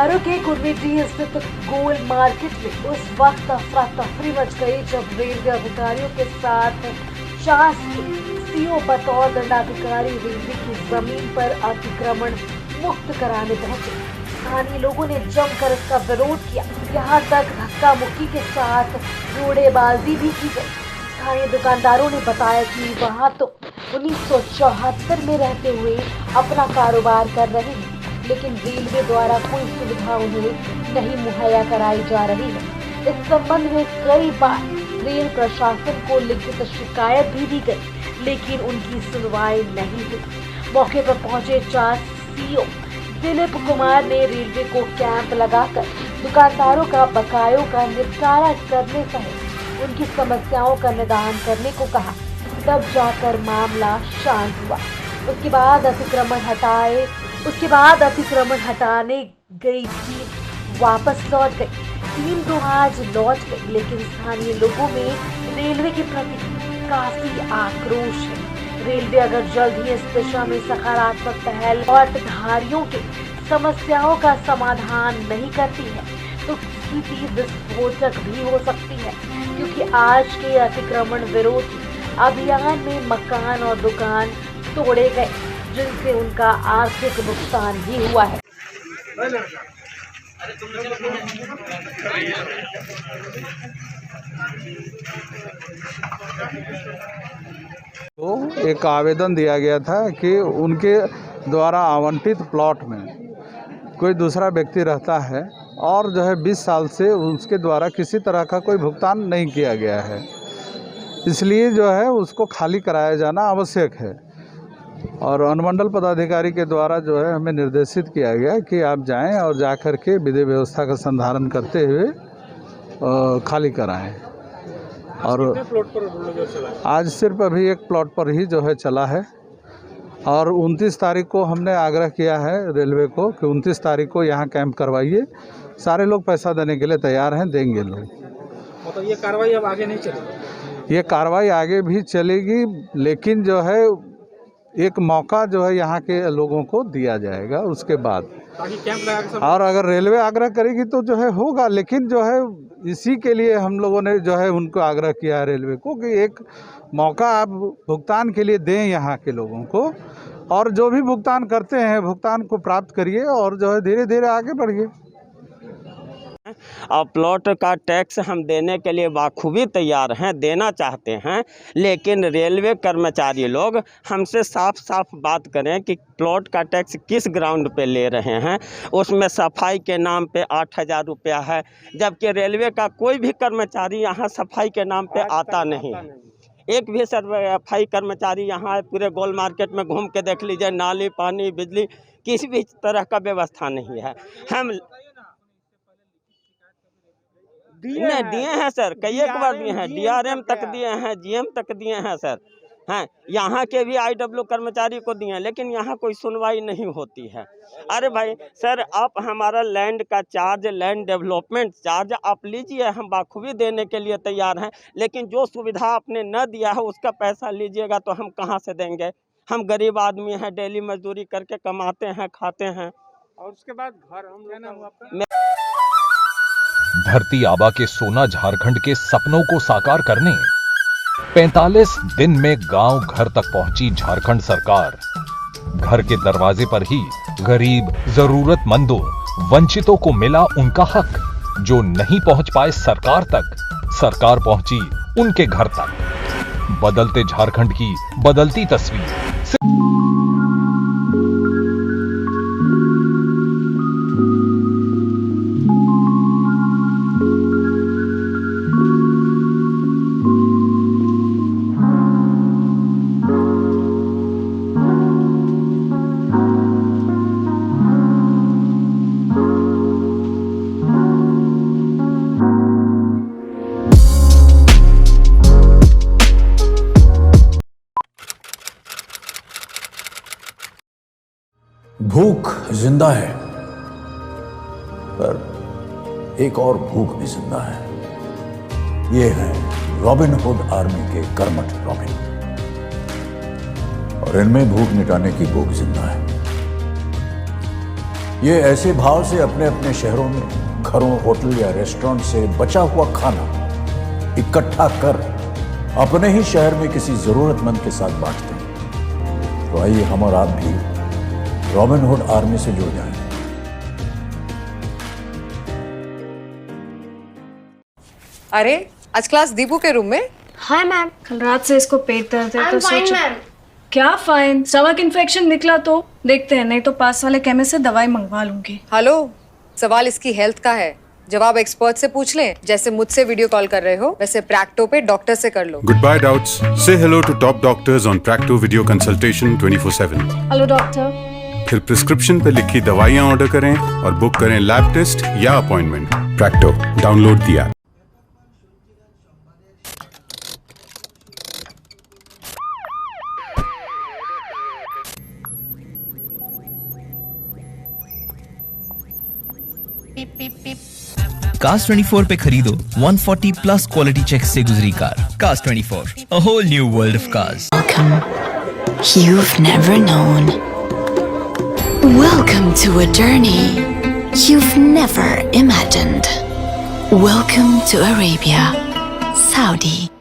बोकारो के कुर्वेटी स्थित गोल मार्केट में उस वक्त अफरा तफरी मच गई जब रेलवे अधिकारियों के साथ शासकीय सीओ बतौर दंडाधिकारी रेलवे की जमीन पर अतिक्रमण मुक्त कराने पहुंचे। स्थानीय लोगों ने जमकर इसका विरोध किया, यहाँ तक धक्का मुक्की के साथ रोड़ेबाजी भी की गई। स्थानीय दुकानदारों ने बताया कि वहां तो 1974 में रहते हुए अपना कारोबार कर रहे हैं, लेकिन रेलवे द्वारा कोई सुविधा उन्हें नहीं मुहैया कराई जा रही है। इस संबंध में कई बार रेल प्रशासन को लिखित शिकायत भी दी गई, लेकिन उनकी सुनवाई नहीं हुई। मौके पर पहुंचे सीओ दिलीप कुमार ने रेलवे को कैंप लगाकर दुकानदारों का बकायों का निपटारा करने सहित उनकी समस्याओं का निदान करने को कहा। तब जाकर मामला शांत हुआ। उसके बाद अतिक्रमण हटाने गई टीम वापस लौट गई। टीम तो आज लौट गई, लेकिन स्थानीय लोगों में रेलवे के प्रति काफी आक्रोश है। रेलवे अगर जल्द ही इस दिशा में सकारात्मक पहल और धारियों के समस्याओं का समाधान नहीं करती है तो स्थिति विस्फोटक भी हो सकती है, क्योंकि आज के अतिक्रमण विरोधी अभियान में मकान और दुकान तोड़े गए, जिनसे उनका आर्थिक नुकसान भी हुआ है। तो एक आवेदन दिया गया था कि उनके द्वारा आवंटित प्लॉट में कोई दूसरा व्यक्ति रहता है और जो है 20 साल से उसके द्वारा किसी तरह का कोई भुगतान नहीं किया गया है, इसलिए जो है उसको खाली कराया जाना आवश्यक है। और अनुमंडल पदाधिकारी के द्वारा जो है हमें निर्देशित किया गया कि आप जाएं और जा कर के विधि व्यवस्था का संधारण करते हुए खाली कराएं। और प्लॉट पर चला है? आज सिर्फ अभी एक प्लॉट पर ही जो है चला है और 29 तारीख को हमने आग्रह किया है रेलवे को कि 29 तारीख को यहाँ कैंप करवाइए। सारे लोग पैसा देने के लिए तैयार हैं, देंगे लोग। मतलब ये कार्रवाई अब आगे नहीं चलेगी? ये कार्रवाई आगे भी चलेगी, लेकिन जो है एक मौका जो है यहाँ के लोगों को दिया जाएगा उसके बाद। ताकि कैंप लगा के सब और अगर रेलवे आग्रह करेगी तो जो है होगा, लेकिन जो है इसी के लिए हम लोगों ने जो है उनको आग्रह किया है रेलवे को कि एक मौका आप भुगतान के लिए दें यहाँ के लोगों को, और जो भी भुगतान करते हैं भुगतान को प्राप्त करिए और जो है धीरे धीरे आगे बढ़िए। और प्लॉट का टैक्स हम देने के लिए बाखूबी तैयार हैं, देना चाहते हैं, लेकिन रेलवे कर्मचारी लोग हमसे साफ साफ बात करें कि प्लॉट का टैक्स किस ग्राउंड पे ले रहे हैं। उसमें सफाई के नाम पे 8000 रुपया है, जबकि रेलवे का कोई भी कर्मचारी यहाँ सफाई के नाम पे आता नहीं है। एक भी सफाई कर्मचारी यहाँ पूरे गोल मार्केट में घूम के देख लीजिए, नाली पानी बिजली किसी भी तरह का व्यवस्था नहीं है। हम दिए हैं सर, कई एक बार दिए हैं, DRM तक दिए हैं, GM तक दिए हैं सर। हैं यहाँ के भी IW कर्मचारी को दिए हैं, लेकिन यहाँ कोई सुनवाई नहीं होती है। अरे भाई सर, आप हमारा लैंड का चार्ज, लैंड डेवलपमेंट चार्ज आप लीजिए, हम बाखूबी देने के लिए तैयार हैं, लेकिन जो सुविधा आपने न दिया है उसका पैसा लीजिएगा तो हम कहाँ से देंगे? हम गरीब आदमी हैं, डेली मजदूरी करके कमाते हैं, खाते हैं। और उसके बाद घर हम क्या नाम हुआ आपका? धरती आबा के सोना झारखंड के सपनों को साकार करने 45 दिन में गांव घर तक पहुंची झारखंड सरकार। घर के दरवाजे पर ही गरीब, जरूरतमंदों, वंचितों को मिला उनका हक। जो नहीं पहुंच पाए सरकार तक, सरकार पहुंची उनके घर तक। बदलते झारखंड की बदलती तस्वीर। भूख जिंदा है, पर एक और भूख भी जिंदा है। ये है रॉबिन हुड आर्मी के कर्मठ रॉबिन, और इनमें भूख मिटाने की भूख जिंदा है। ये ऐसे भाव से अपने अपने शहरों में घरों, होटल या रेस्टोरेंट से बचा हुआ खाना इकट्ठा कर अपने ही शहर में किसी जरूरतमंद के साथ बांटते हैं। तो आइए हम और आप भी रॉबिनहुड आर्मी से जुड़ जाएं। अरे आज क्लास दीपू के रूम में। Hi ma'am. कल रात से इसको पेट दर्द है तो फाइन सोचो। मैम। क्या फाइन? स्टमक इन्फेक्शन निकला तो देखते हैं, नहीं तो पास वाले केमिस्ट से दवाई मंगवा लूंगी। हेलो, सवाल इसकी हेल्थ का है, जवाब एक्सपर्ट से पूछ लें। जैसे मुझसे वीडियो कॉल कर रहे हो वैसे प्रैक्टो पे डॉक्टर से कर लो। Goodbye doubts. Say hello to top doctors on Practo Video Consultation 24/7. Hello doctor. फिर प्रिस्क्रिप्शन पे लिखी दवाइयाँ ऑर्डर करें और बुक करें लैब टेस्ट या appointment. Practo, download the app. Cars 24 पे खरीदो 140 प्लस क्वालिटी चेक से गुजरी car. Cars 24, a whole new world of cars. Welcome. You've never known. Welcome to a journey you've never imagined. Welcome to Arabia, Saudi.